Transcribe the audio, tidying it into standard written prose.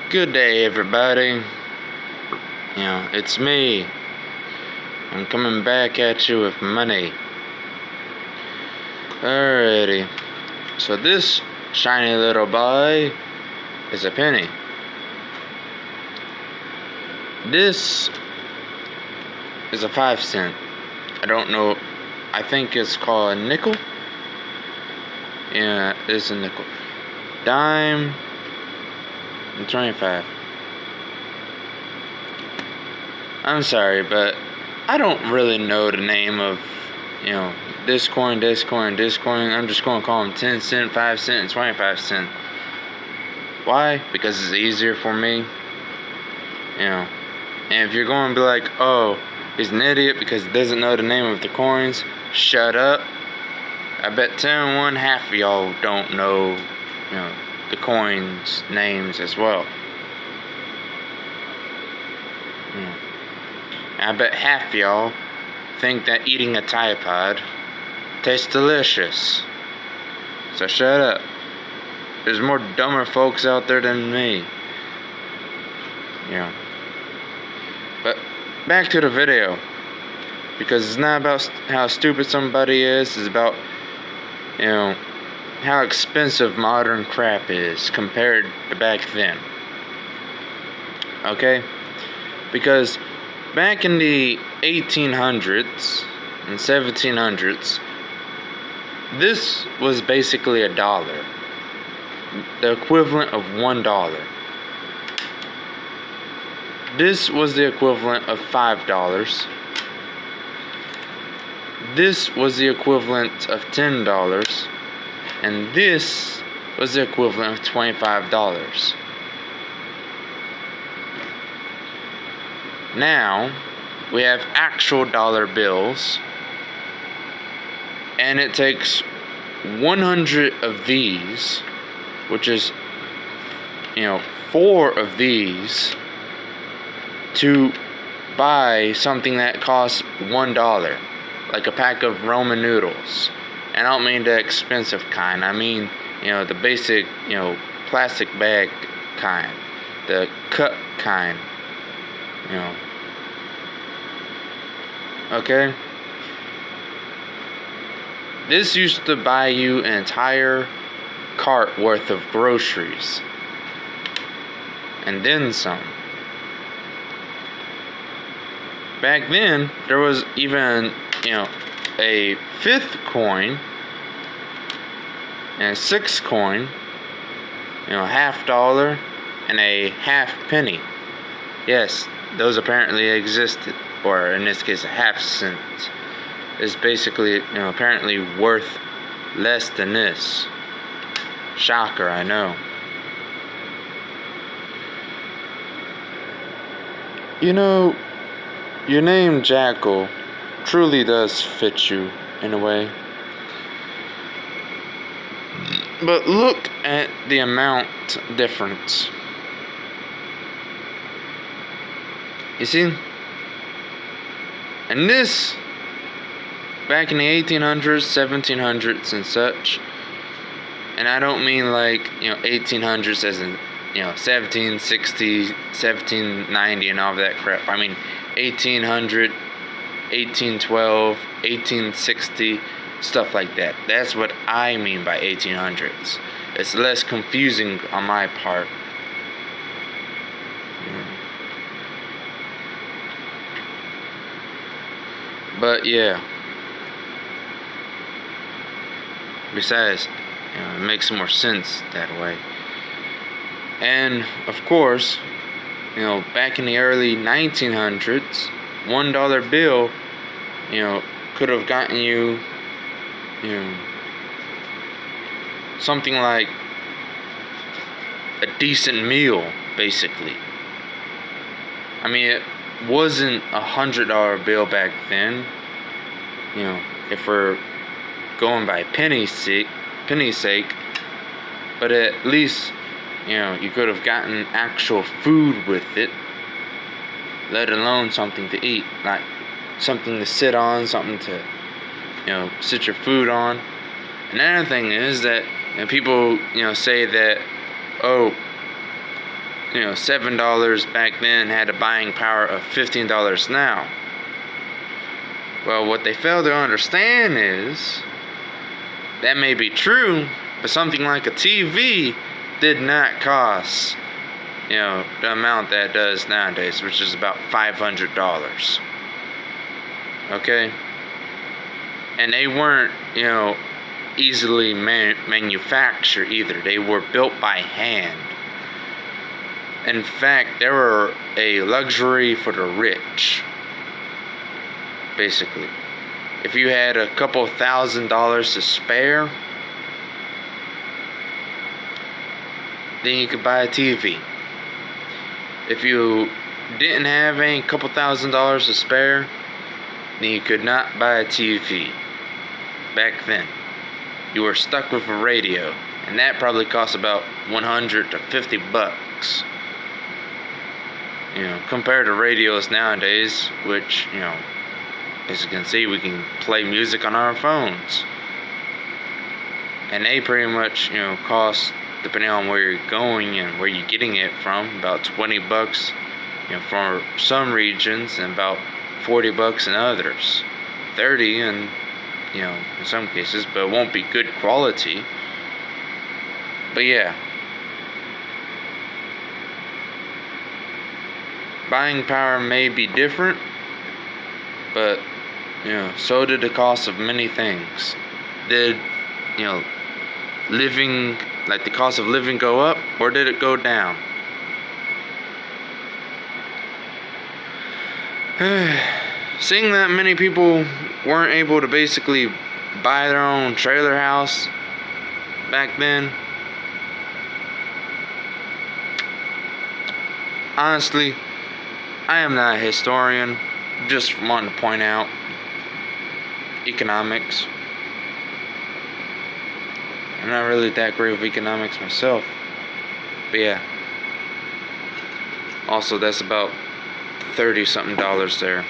Good day, everybody. It's me. I'm coming back at you with money. Alrighty. So this shiny little boy is a penny. This is a 5 cent. I don't know. I think it's called a nickel. Yeah, it's a nickel. Dime and 25. I'm sorry, but I don't really know the name of, this coin. I'm just going to call them 10 cent, 5 cent, and 25 cent. Why? Because it's easier for me. And if you're going to be like, oh, he's an idiot because he doesn't know the name of the coins, shut up. I bet 10-1 half of y'all don't know, the coins' names as well. I bet half of y'all think that eating a Tide Pod tastes delicious. So shut up. There's more dumber folks out there than me. But back to the video. Because it's not about how stupid somebody is. It's about, how expensive modern crap is compared to back then. Okay? Because back in the 1800s and 1700s, this was basically $1. The equivalent of $1. This was the equivalent of $5. This was the equivalent of $10. And this was the equivalent of $25. Now, we have actual dollar bills, and it takes 100 of these, which is, 4 of these, to buy something that costs $1, like a pack of Roman noodles. And I don't mean the expensive kind. I mean, the basic, plastic bag kind, the cut kind. Okay? This used to buy you an entire cart worth of groceries. And then some. Back then, there was even, a 5th coin and a 6th coin, $50 and a half penny. Yes, those apparently existed, or in this case, a half cent is basically, apparently worth less than this. Shocker, I know. Your name Jackal truly does fit you in a way. But look at the amount difference. You see? And this, back in the 1800s, 1700s and such, and I don't mean like, 1800s as in, 1760, 1790 and all that crap. I mean 1800, 1812, 1860, stuff like that. That's what I mean by 1800s. It's less confusing on my part. But yeah. Besides, it makes more sense that way. And of course, back in the early 1900s, $1 bill, could have gotten you, something like a decent meal, basically. I mean, it wasn't $100 bill back then. If we're going by penny's sake, but at least, you could have gotten actual food with it, let alone something to eat, like something to sit on, something to, sit your food on. Another thing is that people, say that, oh, $7 back then had a buying power of $15 now. Well, what they fail to understand is that may be true, but something like a TV did not cost the amount that it does nowadays, which is about $500. Okay? And they weren't, easily manufactured either. They were built by hand. In fact, they were a luxury for the rich, basically. If you had a couple $1,000s to spare, then you could buy a TV. If you didn't have a couple $1,000s to spare, then you could not buy a TV. Back then, you were stuck with a radio, and that probably cost about $100 to $50. Compared to radios nowadays, which, as you can see, we can play music on our phones. And they pretty much, cost, depending on where you're going and where you're getting it from, about $20, for some regions, and about $40 in others. 30 in some cases, but it won't be good quality. But yeah. Buying power may be different, but so did the cost of many things. Did the cost of living go up, or did it go down? Seeing that many people weren't able to basically buy their own trailer house back then, honestly, I am not a historian, just wanting to point out economics. I'm not really that great with economics myself, but yeah. Also, that's about $30-something there.